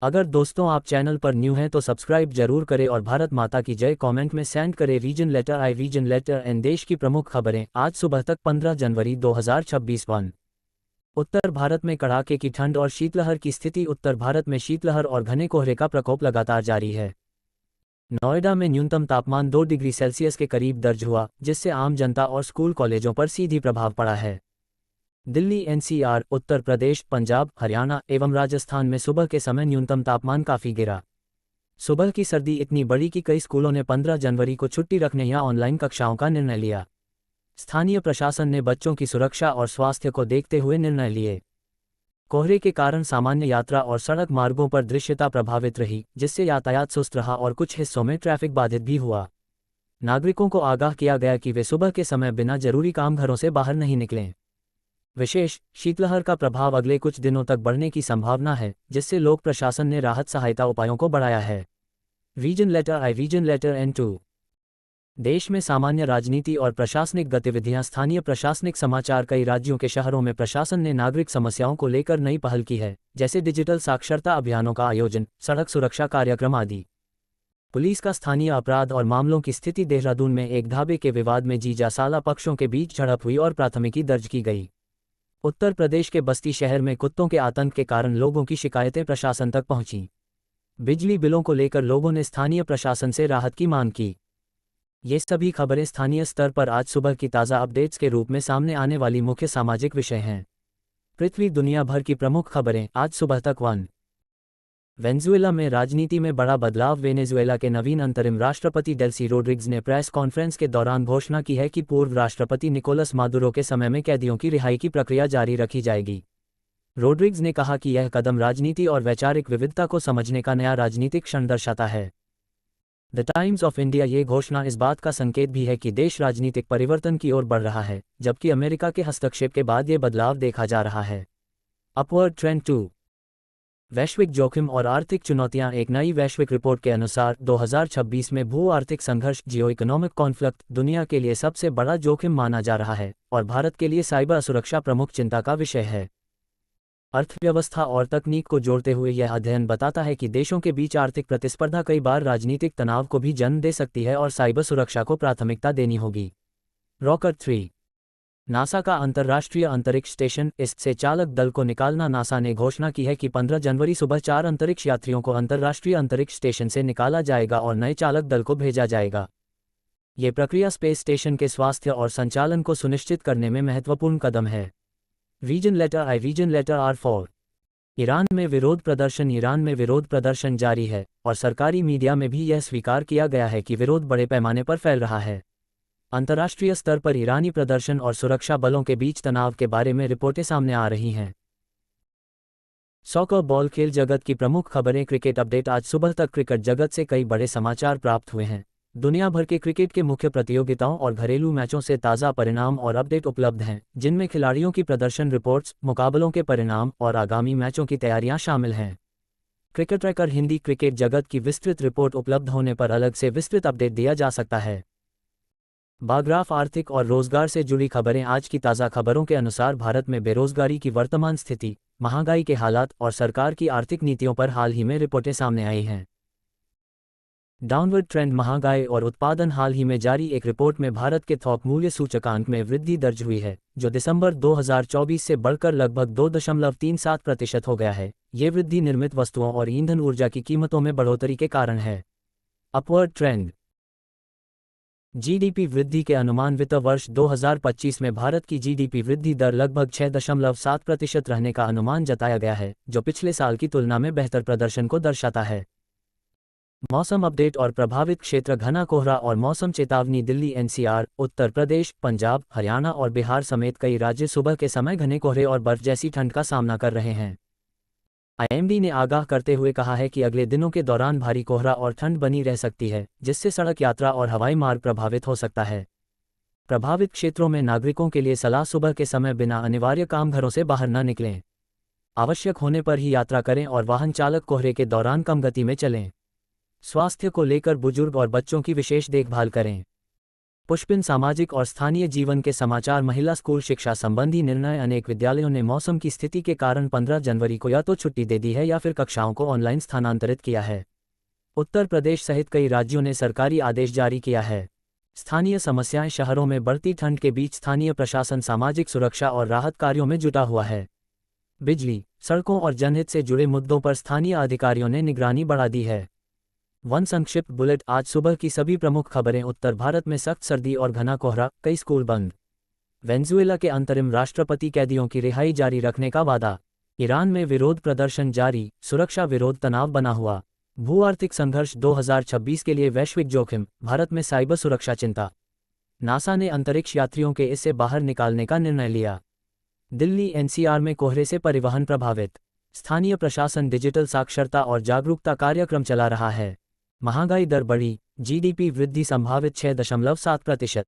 अगर दोस्तों आप चैनल पर न्यू हैं तो सब्सक्राइब जरूर करें और भारत माता की जय कमेंट में सेंड करें। Region letter I region letter and देश की प्रमुख खबरें आज सुबह तक 15 जनवरी 2026 वन। उत्तर भारत में कड़ाके की ठंड और शीतलहर की स्थिति। उत्तर भारत में शीतलहर और घने कोहरे का प्रकोप लगातार जारी है। नोएडा में न्यूनतम तापमान 2 डिग्री सेल्सियस के करीब दर्ज हुआ, जिससे आम जनता और स्कूल कॉलेजों पर सीधी प्रभाव पड़ा है। दिल्ली, एनसीआर, उत्तर प्रदेश, पंजाब, हरियाणा एवं राजस्थान में सुबह के समय न्यूनतम तापमान काफ़ी गिरा। सुबह की सर्दी इतनी बढ़ी कि कई स्कूलों ने 15 जनवरी को छुट्टी रखने या ऑनलाइन कक्षाओं का निर्णय लिया। स्थानीय प्रशासन ने बच्चों की सुरक्षा और स्वास्थ्य को देखते हुए निर्णय लिए। कोहरे के कारण सामान्य यात्रा और सड़क मार्गों पर दृश्यता प्रभावित रही, जिससे यातायात सुस्त रहा और कुछ हिस्सों में ट्रैफिक बाधित भी हुआ। नागरिकों को आगाह किया गया कि वे सुबह के समय बिना जरूरी काम घरों से बाहर नहीं निकलें। विशेष शीतलहर का प्रभाव अगले कुछ दिनों तक बढ़ने की संभावना है, जिससे लोक प्रशासन ने राहत सहायता उपायों को बढ़ाया है। Reason letter I region letter N2। देश में सामान्य राजनीति और प्रशासनिक गतिविधियां। स्थानीय प्रशासनिक समाचार। कई राज्यों के शहरों में प्रशासन ने नागरिक समस्याओं को लेकर नई पहल की है, जैसे डिजिटल साक्षरता अभियानों का आयोजन, सड़क सुरक्षा कार्यक्रम आदि। पुलिस का स्थानीय अपराध और मामलों की स्थिति। देहरादून में एक ढाबे के विवाद में जीजा साला पक्षों के बीच झड़प हुई और प्राथमिकी दर्ज की गई। उत्तर प्रदेश के बस्ती शहर में कुत्तों के आतंक के कारण लोगों की शिकायतें प्रशासन तक पहुंची। बिजली बिलों को लेकर लोगों ने स्थानीय प्रशासन से राहत की मांग की। ये सभी खबरें स्थानीय स्तर पर आज सुबह की ताज़ा अपडेट्स के रूप में सामने आने वाली मुख्य सामाजिक विषय हैं। पृथ्वी दुनिया भर की प्रमुख खबरें आज सुबह तक वन। वेनेजुएला में राजनीति में बड़ा बदलाव। वेनेजुएला के नवीन अंतरिम राष्ट्रपति डेल्सी रोड्रिग्स ने प्रेस कॉन्फ्रेंस के दौरान घोषणा की है कि पूर्व राष्ट्रपति निकोलस मादुरो के समय में कैदियों की रिहाई की प्रक्रिया जारी रखी जाएगी। रोड्रिग्स ने कहा कि यह कदम राजनीति और वैचारिक विविधता को समझने का नया राजनीतिक क्षण दर्शाता है। The times of India. ये घोषणा इस बात का संकेत भी है कि देश राजनीतिक परिवर्तन की ओर बढ़ रहा है, जबकि अमेरिका के हस्तक्षेप के बाद ये बदलाव देखा जा रहा है। Upward trend 2। वैश्विक जोखिम और आर्थिक चुनौतियां। एक नई वैश्विक रिपोर्ट के अनुसार 2026 में भू आर्थिक संघर्ष जियो इकोनॉमिक कॉन्फ्लिक्ट दुनिया के लिए सबसे बड़ा जोखिम माना जा रहा है और भारत के लिए साइबर सुरक्षा प्रमुख चिंता का विषय है। अर्थव्यवस्था और तकनीक को जोड़ते हुए यह अध्ययन बताता है कि देशों के बीच आर्थिक प्रतिस्पर्धा कई बार राजनीतिक तनाव को भी जन्म दे सकती है और साइबर सुरक्षा को प्राथमिकता देनी होगी। रॉकेट 3। नासा का अंतर्राष्ट्रीय अंतरिक्ष स्टेशन इस से चालक दल को निकालना। नासा ने घोषणा की है कि 15 जनवरी सुबह 4 अंतरिक्ष यात्रियों को अंतर्राष्ट्रीय अंतरिक्ष स्टेशन से निकाला जाएगा और नए चालक दल को भेजा जाएगा। ये प्रक्रिया स्पेस स्टेशन के स्वास्थ्य और संचालन को सुनिश्चित करने में महत्वपूर्ण कदम है। Reason letter I region letter R4। Iran में विरोध प्रदर्शन। ईरान में विरोध प्रदर्शन जारी है और सरकारी मीडिया में भी यह स्वीकार किया गया है कि विरोध बड़े पैमाने पर फैल रहा है। अंतर्राष्ट्रीय स्तर पर ईरानी प्रदर्शन और सुरक्षा बलों के बीच तनाव के बारे में रिपोर्टें सामने आ रही हैं। Soccer ball. खेल जगत की प्रमुख खबरें। Cricket update. आज सुबह तक क्रिकेट जगत से कई बड़े समाचार प्राप्त हुए हैं। दुनिया भर के क्रिकेट के मुख्य प्रतियोगिताओं और घरेलू मैचों से ताज़ा परिणाम और अपडेट उपलब्ध हैं, जिनमें खिलाड़ियों की प्रदर्शन रिपोर्ट्स, मुकाबलों के परिणाम और आगामी मैचों की तैयारियां शामिल हैं। Cricket tracker Hindi. क्रिकेट जगत की विस्तृत रिपोर्ट उपलब्ध होने पर अलग से विस्तृत अपडेट दिया जा सकता है। बाग्राफ। आर्थिक और रोजगार से जुड़ी खबरें। आज की ताज़ा खबरों के अनुसार भारत में बेरोजगारी की वर्तमान स्थिति, महंगाई के हालात और सरकार की आर्थिक नीतियों पर हाल ही में रिपोर्टें सामने आई हैं। Downward trend. महंगाई और उत्पादन। हाल ही में जारी एक रिपोर्ट में भारत के थोक मूल्य सूचकांक में वृद्धि दर्ज हुई है, जो दिसंबर 2024 से बढ़कर लगभग 2.37% हो गया है। ये वृद्धि निर्मित वस्तुओं और ईंधन ऊर्जा की कीमतों में बढ़ोतरी के कारण है। Upward trend. जीडीपी वृद्धि के अनुमान। वित्त वर्ष 2025 में भारत की जीडीपी वृद्धि दर लगभग 6.7% रहने का अनुमान जताया गया है, जो पिछले साल की तुलना में बेहतर प्रदर्शन को दर्शाता है। मौसम अपडेट और प्रभावित क्षेत्र। घना कोहरा और मौसम चेतावनी। दिल्ली, एनसीआर, उत्तर प्रदेश, पंजाब, हरियाणा और बिहार समेत कई राज्य सुबह के समय घने कोहरे और बर्फ जैसी ठंड का सामना कर रहे हैं। आईएमडी ने आगाह करते हुए कहा है कि अगले दिनों के दौरान भारी कोहरा और ठंड बनी रह सकती है, जिससे सड़क यात्रा और हवाई मार्ग प्रभावित हो सकता है। प्रभावित क्षेत्रों में नागरिकों के लिए सलाह। सुबह के समय बिना अनिवार्य काम घरों से बाहर न निकलें। आवश्यक होने पर ही यात्रा करें और वाहन चालक कोहरे के दौरान कम गति में चलें। स्वास्थ्य को लेकर बुजुर्ग और बच्चों की विशेष देखभाल करें। पुष्पिन सामाजिक और स्थानीय जीवन के समाचार। महिला स्कूल शिक्षा संबंधी निर्णय। अनेक विद्यालयों ने मौसम की स्थिति के कारण 15 जनवरी को या तो छुट्टी दे दी है या फिर कक्षाओं को ऑनलाइन स्थानांतरित किया है। उत्तर प्रदेश सहित कई राज्यों ने सरकारी आदेश जारी किया है। स्थानीय समस्याएं। शहरों में बढ़ती ठंड के बीच स्थानीय प्रशासन सामाजिक सुरक्षा और राहत कार्यों में जुटा हुआ है। बिजली, सड़कों और जनहित से जुड़े मुद्दों पर स्थानीय अधिकारियों ने निगरानी बढ़ा दी है। वन संक्षिप्त बुलेट। आज सुबह की सभी प्रमुख खबरें। उत्तर भारत में सख्त सर्दी और घना कोहरा, कई स्कूल बंद। वेनेजुएला के अंतरिम राष्ट्रपति कैदियों की रिहाई जारी रखने का वादा। ईरान में विरोध प्रदर्शन जारी, सुरक्षा विरोध तनाव बना हुआ। भू आर्थिक संघर्ष 2026 के लिए वैश्विक जोखिम, भारत में साइबर सुरक्षा चिंता। नासा ने अंतरिक्ष यात्रियों के इससे बाहर निकालने का निर्णय लिया। दिल्ली एनसीआर में कोहरे से परिवहन प्रभावित। स्थानीय प्रशासन डिजिटल साक्षरता और जागरूकता कार्यक्रम चला रहा है। महंगाई दर बढ़ी, जीडीपी वृद्धि संभावित 6.7%।